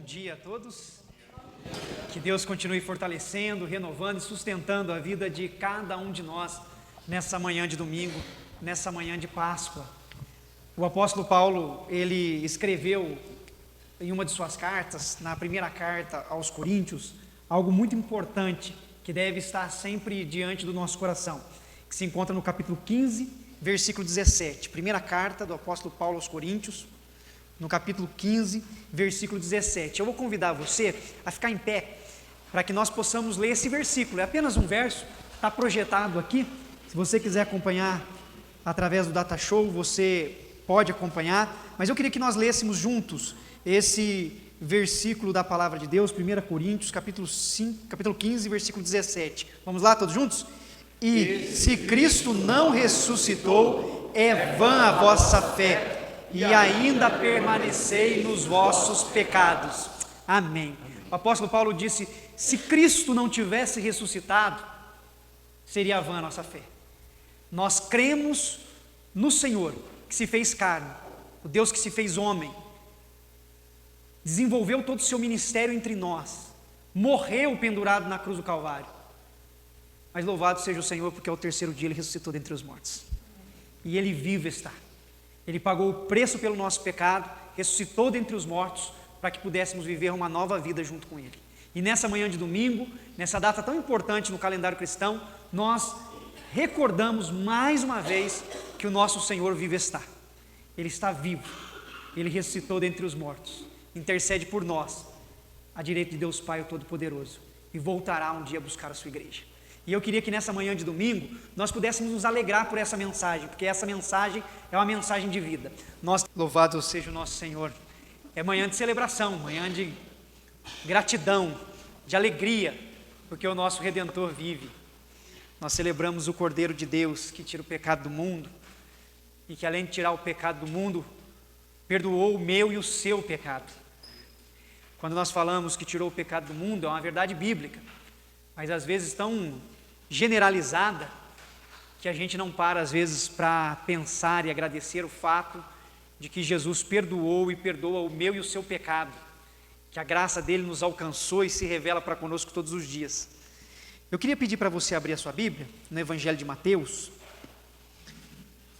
dia a todos. Que Deus continue fortalecendo, renovando e sustentando a vida de cada um de nós nessa manhã de domingo, nessa manhã de Páscoa. O apóstolo Paulo, ele escreveu em uma de suas cartas, na primeira carta aos Coríntios, algo muito importante que deve estar sempre diante do nosso coração, que se encontra no capítulo 15, versículo 17. Primeira carta do apóstolo Paulo aos Coríntios, no capítulo 15, versículo 17. Eu vou convidar você a ficar em pé, para que nós possamos ler esse versículo. É apenas um verso, está projetado aqui. Se você quiser acompanhar através do Data Show, você pode acompanhar, mas eu queria que nós lêssemos juntos esse versículo da palavra de Deus, 1 Coríntios, capítulo 15, versículo 17. Vamos lá, todos juntos? E se Cristo não ressuscitou, é vã a vossa fé, e ainda permanecei nos vossos pecados. Amém. O apóstolo Paulo disse: se Cristo não tivesse ressuscitado, seria vã a nossa fé. Nós cremos no Senhor, que se fez carne, o Deus que se fez homem, desenvolveu todo o seu ministério entre nós, morreu pendurado na cruz do Calvário, mas louvado seja o Senhor, porque ao terceiro dia Ele ressuscitou dentre os mortos, e Ele vivo está. Ele pagou o preço pelo nosso pecado, ressuscitou dentre os mortos, para que pudéssemos viver uma nova vida junto com Ele. E nessa manhã de domingo, nessa data tão importante no calendário cristão, nós recordamos mais uma vez que o nosso Senhor vivo está. Ele está vivo, Ele ressuscitou dentre os mortos, intercede por nós, à direita de Deus Pai, o Todo-Poderoso, e voltará um dia buscar a sua igreja. E eu queria que nessa manhã de domingo, nós pudéssemos nos alegrar por essa mensagem, porque essa mensagem é uma mensagem de vida. Louvado seja o nosso Senhor. É manhã de celebração, manhã de gratidão, de alegria, porque o nosso Redentor vive. Nós celebramos o Cordeiro de Deus, que tira o pecado do mundo, e que além de tirar o pecado do mundo, perdoou o meu e o seu pecado. Quando nós falamos que tirou o pecado do mundo, é uma verdade bíblica, mas às vezes tão generalizada, que a gente não para às vezes para pensar e agradecer o fato de que Jesus perdoou e perdoa o meu e o seu pecado, que a graça dele nos alcançou e se revela para conosco todos os dias. Eu queria pedir para você abrir a sua Bíblia no Evangelho de Mateus,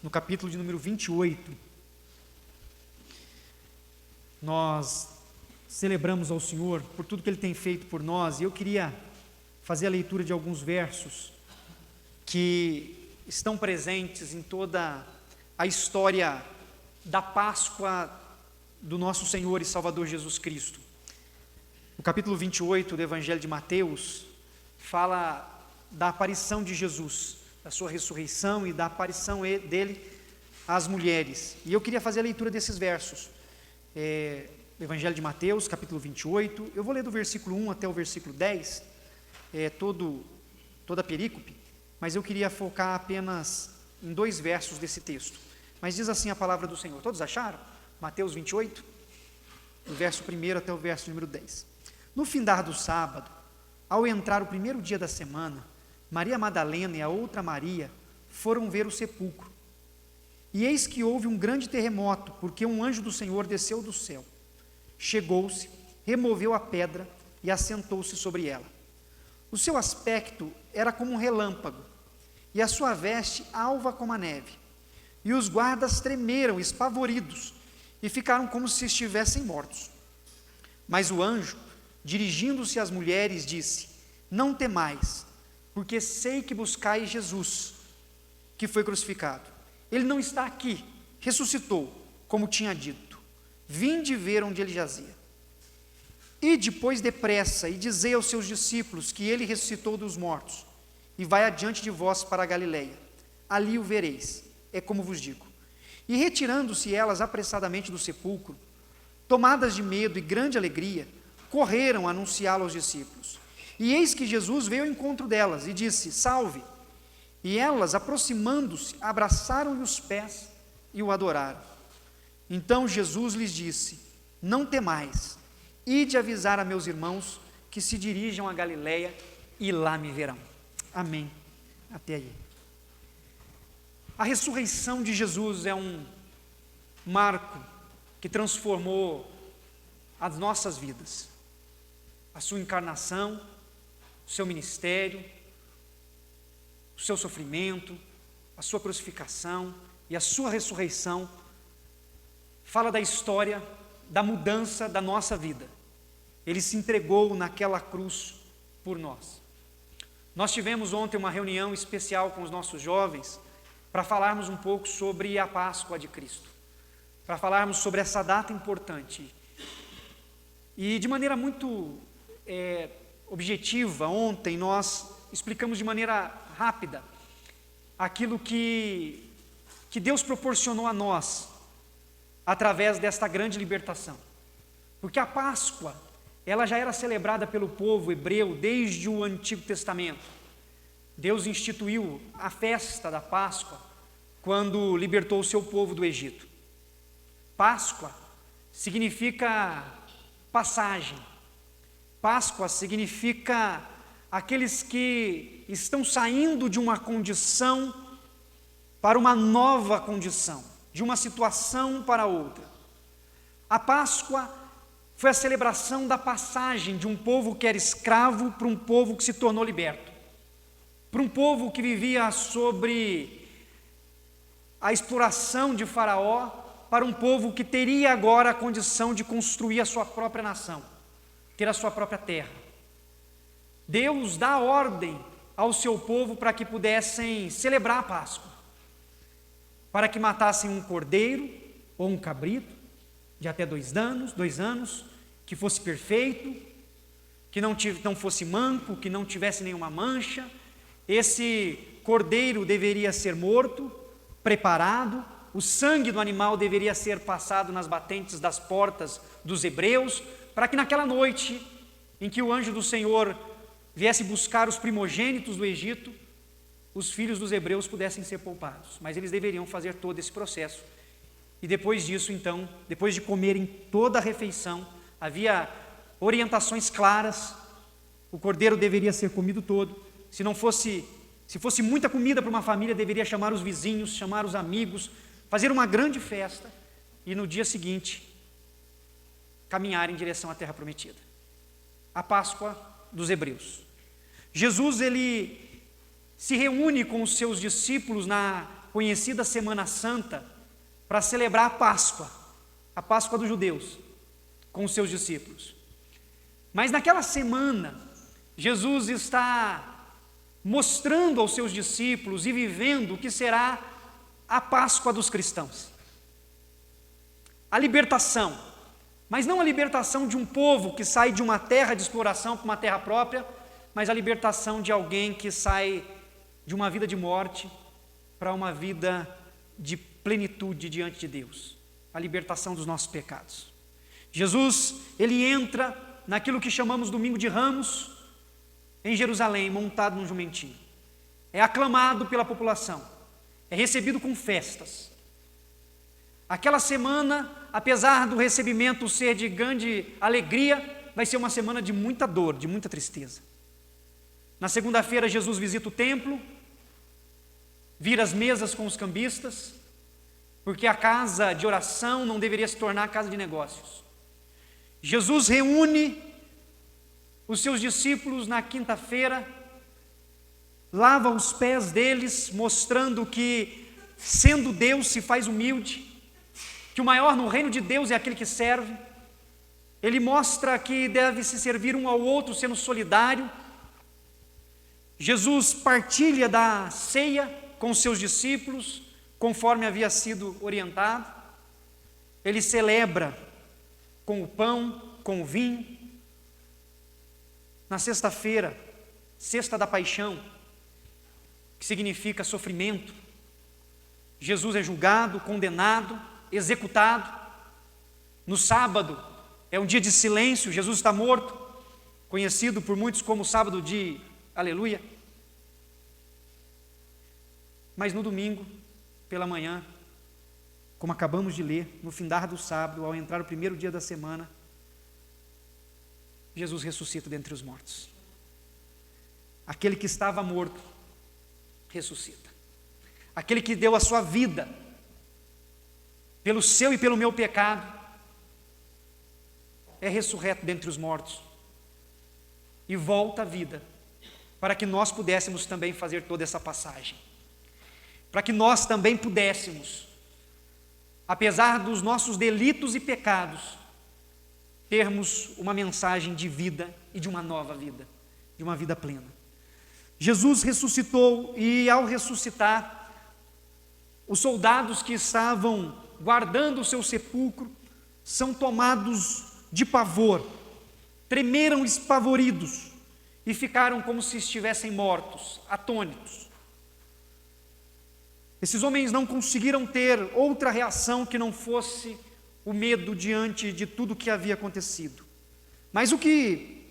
no capítulo de número 28. Nós celebramos ao Senhor por tudo que Ele tem feito por nós, e eu queria fazer a leitura de alguns versos que estão presentes em toda a história da Páscoa do nosso Senhor e Salvador Jesus Cristo. O capítulo 28 do Evangelho de Mateus fala da aparição de Jesus, da sua ressurreição e da aparição dele às mulheres. E eu queria fazer a leitura desses versos. Evangelho de Mateus, capítulo 28, eu vou ler do versículo 1 até o versículo 10, toda a perícope, mas eu queria focar apenas em 2 versos desse texto. Mas diz assim a palavra do Senhor. Todos acharam? Mateus 28, do verso 1 até o verso número 10. No findar do sábado, ao entrar o primeiro dia da semana, Maria Madalena e a outra Maria foram ver o sepulcro. E eis que houve um grande terremoto, porque um anjo do Senhor desceu do céu. Chegou-se, removeu a pedra e assentou-se sobre ela. O seu aspecto era como um relâmpago, e a sua veste alva como a neve. E os guardas tremeram, espavoridos, e ficaram como se estivessem mortos. Mas o anjo, dirigindo-se às mulheres, disse: não temais, porque sei que buscais Jesus, que foi crucificado. Ele não está aqui, ressuscitou, como tinha dito. Vinde ver onde ele jazia. E depois depressa, e dizei aos seus discípulos que ele ressuscitou dos mortos, e vai adiante de vós para a Galileia. Ali o vereis, é como vos digo. E retirando-se elas apressadamente do sepulcro, tomadas de medo e grande alegria, correram a anunciá-lo aos discípulos. E eis que Jesus veio ao encontro delas e disse: salve! E elas, aproximando-se, abraçaram-lhe os pés e o adoraram. Então Jesus lhes disse: não temais, ide avisar a meus irmãos que se dirijam a Galileia e lá me verão. Amém. Até aí. A ressurreição de Jesus é um marco que transformou as nossas vidas, a sua encarnação, o seu ministério, o seu sofrimento, a sua crucificação e a sua ressurreição, fala da história da mudança da nossa vida. Ele se entregou naquela cruz por nós. Nós tivemos ontem uma reunião especial com os nossos jovens para falarmos um pouco sobre a Páscoa de Cristo, para falarmos sobre essa data importante. E de maneira muito objetiva, ontem nós explicamos de maneira rápida aquilo que Deus proporcionou a nós através desta grande libertação. Porque a Páscoa, ela já era celebrada pelo povo hebreu desde o Antigo Testamento. Deus instituiu a festa da Páscoa quando libertou o seu povo do Egito. Páscoa significa passagem. Páscoa significa aqueles que estão saindo de uma condição para uma nova condição, de uma situação para outra. A Páscoa foi a celebração da passagem de um povo que era escravo para um povo que se tornou liberto, para um povo que vivia sobre a exploração de Faraó, para um povo que teria agora a condição de construir a sua própria nação, ter a sua própria terra. Deus dá ordem ao seu povo para que pudessem celebrar a Páscoa, para que matassem um cordeiro ou um cabrito de até 2 anos, que fosse perfeito, que não fosse manco, que não tivesse nenhuma mancha. Esse cordeiro deveria ser morto, preparado, o sangue do animal deveria ser passado nas batentes das portas dos hebreus, para que naquela noite em que o anjo do Senhor viesse buscar os primogênitos do Egito, os filhos dos hebreus pudessem ser poupados. Mas eles deveriam fazer todo esse processo. E depois disso, então, depois de comerem toda a refeição, havia orientações claras, o cordeiro deveria ser comido todo. Se fosse muita comida para uma família, deveria chamar os vizinhos, chamar os amigos, fazer uma grande festa e no dia seguinte caminhar em direção à terra prometida. A Páscoa dos hebreus. Jesus, ele se reúne com os seus discípulos na conhecida Semana Santa para celebrar a Páscoa dos judeus, com os seus discípulos. Mas naquela semana, Jesus está mostrando aos seus discípulos e vivendo o que será a Páscoa dos cristãos. A libertação, mas não a libertação de um povo que sai de uma terra de exploração para uma terra própria, mas a libertação de alguém que sai de uma vida de morte para uma vida de plenitude diante de Deus. A libertação dos nossos pecados. Jesus, ele entra naquilo que chamamos Domingo de Ramos, em Jerusalém, montado num jumentinho. É aclamado pela população, é recebido com festas. Aquela semana, apesar do recebimento ser de grande alegria, vai ser uma semana de muita dor, de muita tristeza. Na segunda-feira, Jesus visita o templo, vira as mesas com os cambistas, porque a casa de oração não deveria se tornar casa de negócios. Jesus reúne os seus discípulos na quinta-feira, lava os pés deles, mostrando que, sendo Deus, se faz humilde, que o maior no reino de Deus é aquele que serve. Ele mostra que deve se servir um ao outro, sendo solidário. Jesus partilha da ceia com os seus discípulos, conforme havia sido orientado. Ele celebra com o pão, com o vinho. Na sexta-feira, sexta da paixão, que significa sofrimento, Jesus é julgado, condenado, executado. No sábado, é um dia de silêncio, Jesus está morto, conhecido por muitos como o sábado de aleluia. Mas no domingo, pela manhã, como acabamos de ler, no findar do sábado, ao entrar o primeiro dia da semana, Jesus ressuscita dentre os mortos. Aquele que estava morto, ressuscita. Aquele que deu a sua vida, pelo seu e pelo meu pecado, é ressurreto dentre os mortos e volta à vida, para que nós pudéssemos também fazer toda essa passagem, para que nós também pudéssemos, apesar dos nossos delitos e pecados, termos uma mensagem de vida e de uma nova vida, de uma vida plena. Jesus ressuscitou e, ao ressuscitar, os soldados que estavam guardando o seu sepulcro são tomados de pavor, tremeram espavoridos e ficaram como se estivessem mortos, atônitos. Esses homens não conseguiram ter outra reação que não fosse o medo diante de tudo que havia acontecido. Mas o que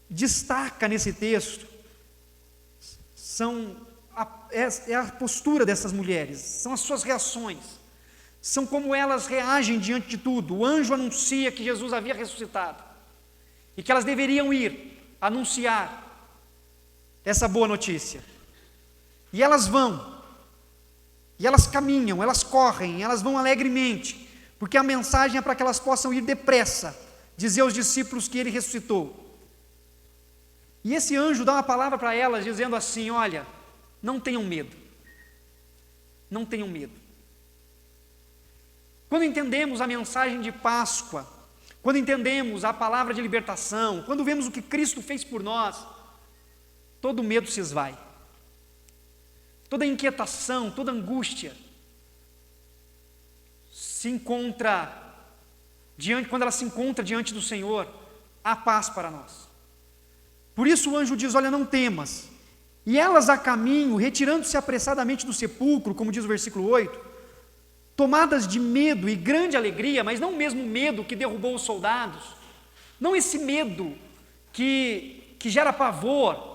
destaca nesse texto é a postura dessas mulheres, são as suas reações, são como elas reagem diante de tudo. O anjo anuncia que Jesus havia ressuscitado e que elas deveriam ir anunciar essa boa notícia. E elas vão, e elas caminham, elas correm, elas vão alegremente, porque a mensagem é para que elas possam ir depressa, dizer aos discípulos que ele ressuscitou. E esse anjo dá uma palavra para elas, dizendo assim: olha, não tenham medo, não tenham medo. Quando entendemos a mensagem de Páscoa, quando entendemos a palavra de libertação, quando vemos o que Cristo fez por nós, todo medo se esvai. Toda inquietação, toda angústia se encontra quando ela se encontra diante do Senhor, há paz para nós. Por isso o anjo diz: olha, não temas. E elas a caminho, retirando-se apressadamente do sepulcro, como diz o versículo 8, tomadas de medo e grande alegria, mas não o mesmo medo que derrubou os soldados, não esse medo que gera pavor.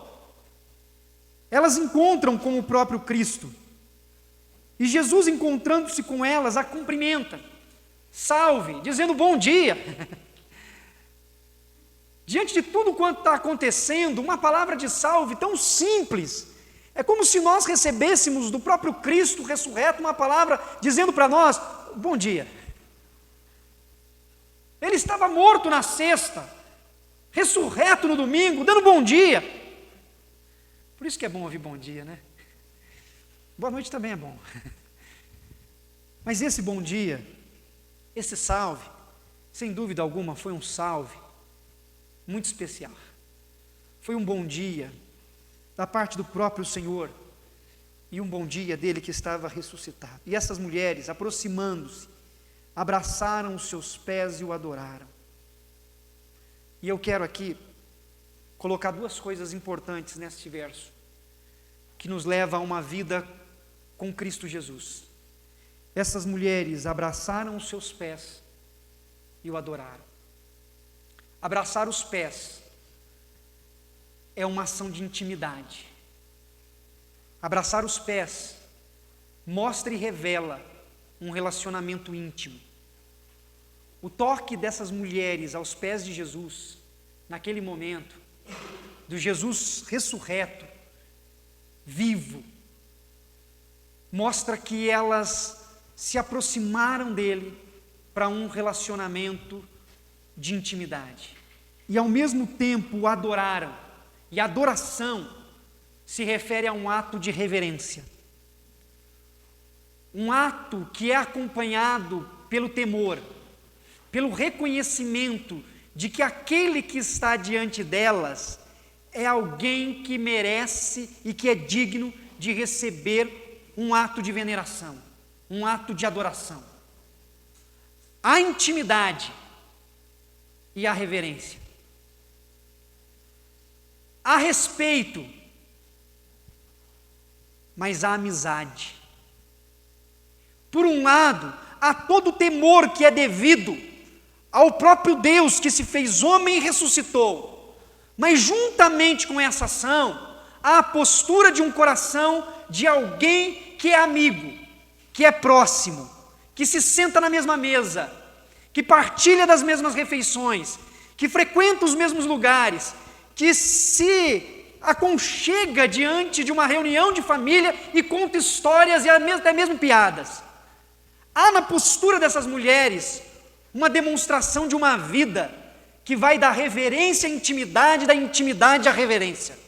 Elas encontram com o próprio Cristo, e Jesus, encontrando-se com elas, a cumprimenta, salve, dizendo bom dia. Diante de tudo quanto está acontecendo, uma palavra de salve tão simples, é como se nós recebêssemos do próprio Cristo ressurreto uma palavra dizendo para nós, bom dia. Ele estava morto na sexta, ressurreto no domingo, dando bom dia. Por isso que é bom ouvir bom dia, né? Boa noite também é bom. Mas esse bom dia, esse salve, sem dúvida alguma, foi um salve muito especial. Foi um bom dia da parte do próprio Senhor e um bom dia dele que estava ressuscitado. E essas mulheres, aproximando-se, abraçaram os seus pés e o adoraram. E eu quero aqui colocar duas coisas importantes neste verso, que nos leva a uma vida com Cristo Jesus. Essas mulheres abraçaram os seus pés e o adoraram. Abraçar os pés é uma ação de intimidade. Abraçar os pés mostra e revela um relacionamento íntimo. O toque dessas mulheres aos pés de Jesus, naquele momento, do Jesus ressurreto, vivo, mostra que elas se aproximaram dele para um relacionamento de intimidade. E ao mesmo tempo o adoraram. E a adoração se refere a um ato de reverência. Um ato que é acompanhado pelo temor, pelo reconhecimento de que aquele que está diante delas é alguém que merece e que é digno de receber um ato de veneração, um ato de adoração. A intimidade e a reverência. Há respeito, mas há amizade. Por um lado, há todo o temor que é devido ao próprio Deus que se fez homem e ressuscitou. Mas juntamente com essa ação, há a postura de um coração de alguém que é amigo, que é próximo, que se senta na mesma mesa, que partilha das mesmas refeições, que frequenta os mesmos lugares, que se aconchega diante de uma reunião de família e conta histórias e até mesmo piadas. Há na postura dessas mulheres uma demonstração de uma vida que vai da reverência à intimidade, da intimidade à reverência.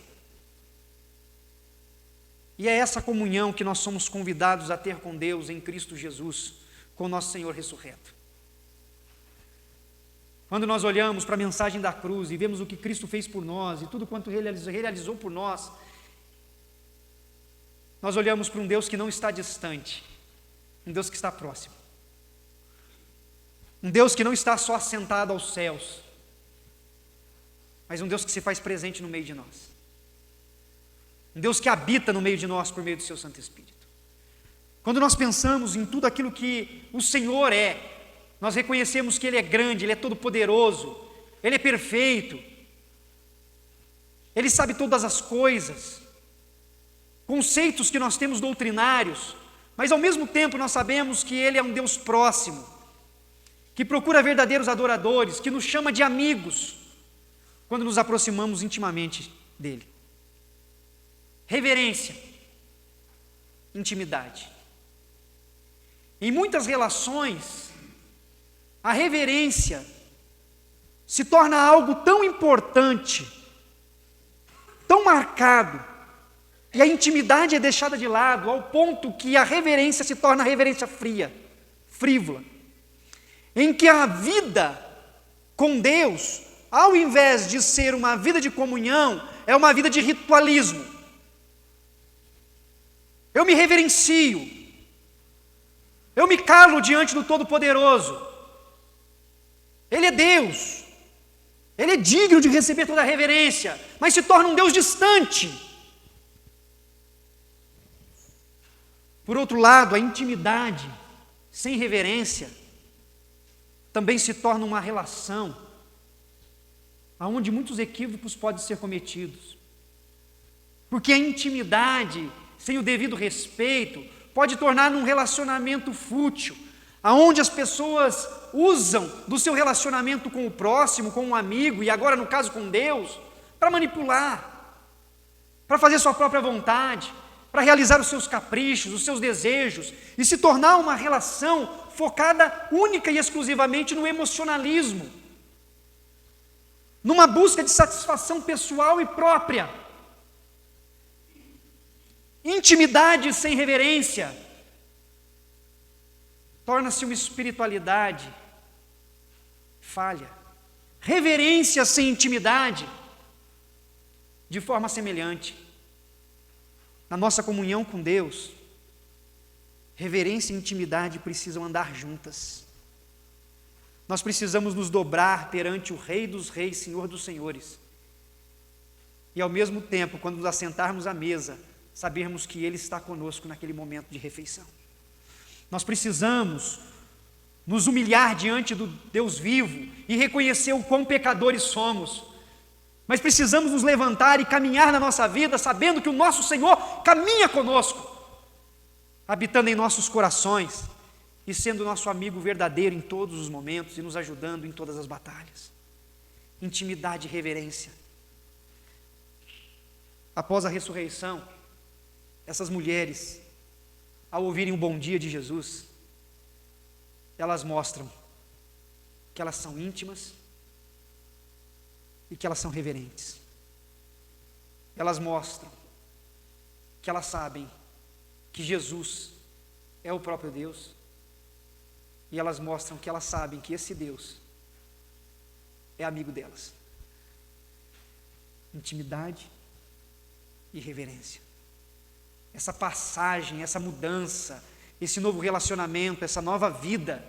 E é essa comunhão que nós somos convidados a ter com Deus em Cristo Jesus, com nosso Senhor ressurreto. Quando nós olhamos para a mensagem da cruz e vemos o que Cristo fez por nós e tudo quanto Ele realizou por nós, nós olhamos para um Deus que não está distante, um Deus que está próximo, um Deus que não está só assentado aos céus, mas um Deus que se faz presente no meio de nós, um Deus que habita no meio de nós por meio do seu Santo Espírito. Quando nós pensamos em tudo aquilo que o Senhor é, nós reconhecemos que Ele é grande, Ele é todo-poderoso, Ele é perfeito, Ele sabe todas as coisas, conceitos que nós temos doutrinários, mas ao mesmo tempo nós sabemos que Ele é um Deus próximo, que procura verdadeiros adoradores, que nos chama de amigos, quando nos aproximamos intimamente dEle. Reverência, intimidade. Em muitas relações, a reverência se torna algo tão importante, tão marcado, e a intimidade é deixada de lado, ao ponto que a reverência se torna reverência fria, frívola, em que a vida com Deus, ao invés de ser uma vida de comunhão, é uma vida de ritualismo. Eu me reverencio, eu me calo diante do Todo-Poderoso. Ele é Deus, Ele é digno de receber toda a reverência, mas se torna um Deus distante. Por outro lado, a intimidade sem reverência também se torna uma relação onde muitos equívocos podem ser cometidos. Porque a intimidade sem o devido respeito pode tornar um relacionamento fútil, aonde as pessoas usam do seu relacionamento com o próximo, com um amigo, e agora no caso com Deus, para manipular, para fazer sua própria vontade, para realizar os seus caprichos, os seus desejos, e se tornar uma relação focada única e exclusivamente no emocionalismo, numa busca de satisfação pessoal e própria. Intimidade sem reverência torna-se uma espiritualidade falha. Reverência sem intimidade, de forma semelhante. Na nossa comunhão com Deus, reverência e intimidade precisam andar juntas. Nós precisamos nos dobrar perante o Rei dos Reis, Senhor dos Senhores. E ao mesmo tempo, quando nos assentarmos à mesa, sabermos que Ele está conosco naquele momento de refeição. Nós precisamos nos humilhar diante do Deus vivo e reconhecer o quão pecadores somos. Mas precisamos nos levantar e caminhar na nossa vida, sabendo que o nosso Senhor caminha conosco, habitando em nossos corações e sendo nosso amigo verdadeiro em todos os momentos e nos ajudando em todas as batalhas. Intimidade e reverência. Após a ressurreição, essas mulheres, ao ouvirem o bom dia de Jesus, elas mostram que elas são íntimas e que elas são reverentes. Elas mostram que elas sabem que Jesus é o próprio Deus, e elas mostram que elas sabem que esse Deus é amigo delas. Intimidade e reverência. Essa passagem, essa mudança, esse novo relacionamento, essa nova vida,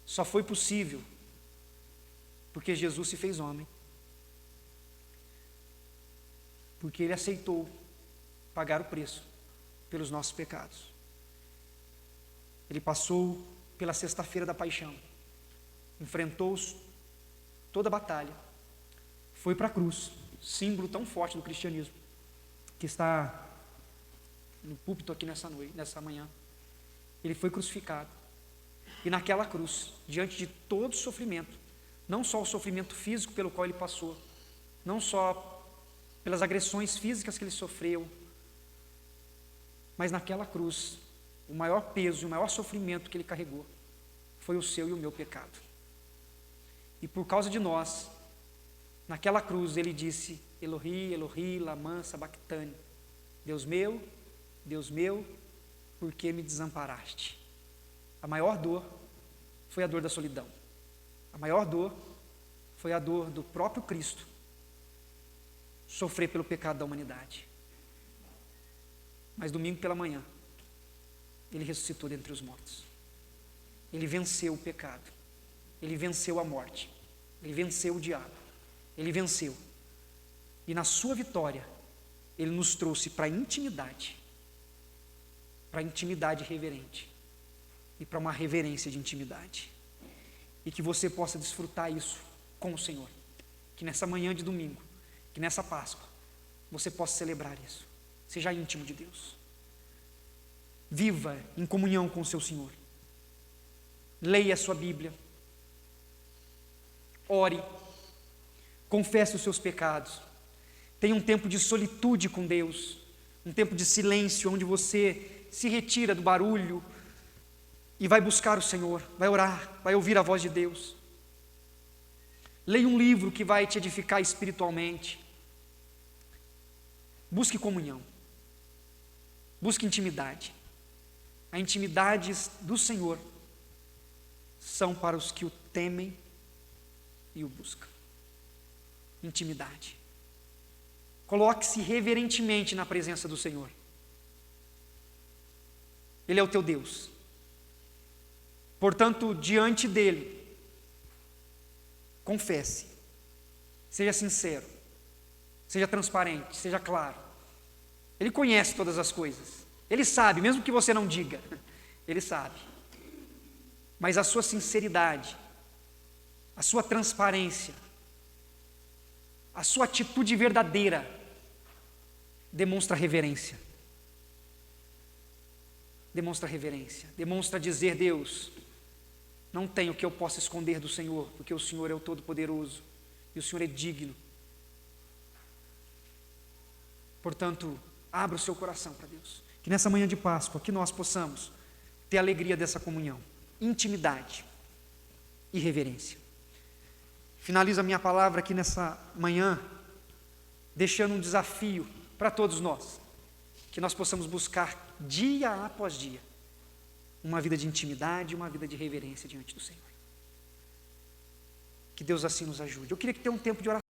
só foi possível porque Jesus se fez homem. Porque Ele aceitou pagar o preço pelos nossos pecados. Ele passou pela sexta-feira da paixão, enfrentou toda a batalha, foi para a cruz, símbolo tão forte do cristianismo, que está no púlpito aqui nessa manhã. Ele foi crucificado, e naquela cruz, diante de todo o sofrimento, não só o sofrimento físico pelo qual Ele passou, não só pelas agressões físicas que Ele sofreu, mas naquela cruz, o maior peso e o maior sofrimento que Ele carregou foi o seu e o meu pecado. E por causa de nós, naquela cruz, ele disse: Elohi, Elohi, lama sabachthani. Deus meu, por que me desamparaste? A maior dor foi a dor da solidão. A maior dor foi a dor do próprio Cristo sofrer pelo pecado da humanidade. Mas domingo pela manhã, ele ressuscitou dentre os mortos. Ele venceu o pecado. Ele venceu a morte. Ele venceu o diabo. Ele venceu. E na sua vitória, ele nos trouxe para a intimidade reverente e para uma reverência de intimidade. E que você possa desfrutar isso com o Senhor. Que nessa manhã de domingo, que nessa Páscoa, você possa celebrar isso. Seja íntimo de Deus. Viva em comunhão com o seu Senhor. Leia a sua Bíblia. Ore. Confesse os seus pecados. Tenha um tempo de solitude com Deus. Um tempo de silêncio, onde você se retira do barulho e vai buscar o Senhor, vai orar, vai ouvir a voz de Deus. Leia um livro que vai te edificar espiritualmente. Busque comunhão. Busque intimidade. A intimidade do Senhor são para os que o temem e o buscam. Intimidade. Coloque-se reverentemente na presença do Senhor. Ele é o teu Deus. Portanto, diante dele, confesse. Seja sincero. Seja transparente, seja claro. Ele conhece todas as coisas. Ele sabe, mesmo que você não diga. Ele sabe. Mas a sua sinceridade, a sua transparência, a sua atitude verdadeira demonstra reverência. Demonstra reverência. Demonstra dizer: Deus, não tenho o que eu possa esconder do Senhor, porque o Senhor é o Todo-Poderoso e o Senhor é digno. Portanto, abra o seu coração para Deus. Que nessa manhã de Páscoa, que nós possamos ter a alegria dessa comunhão, intimidade e reverência. Finalizo a minha palavra aqui nessa manhã, deixando um desafio para todos nós, que nós possamos buscar dia após dia uma vida de intimidade, uma vida de reverência diante do Senhor. Que Deus assim nos ajude. Eu queria que tenha um tempo de oração.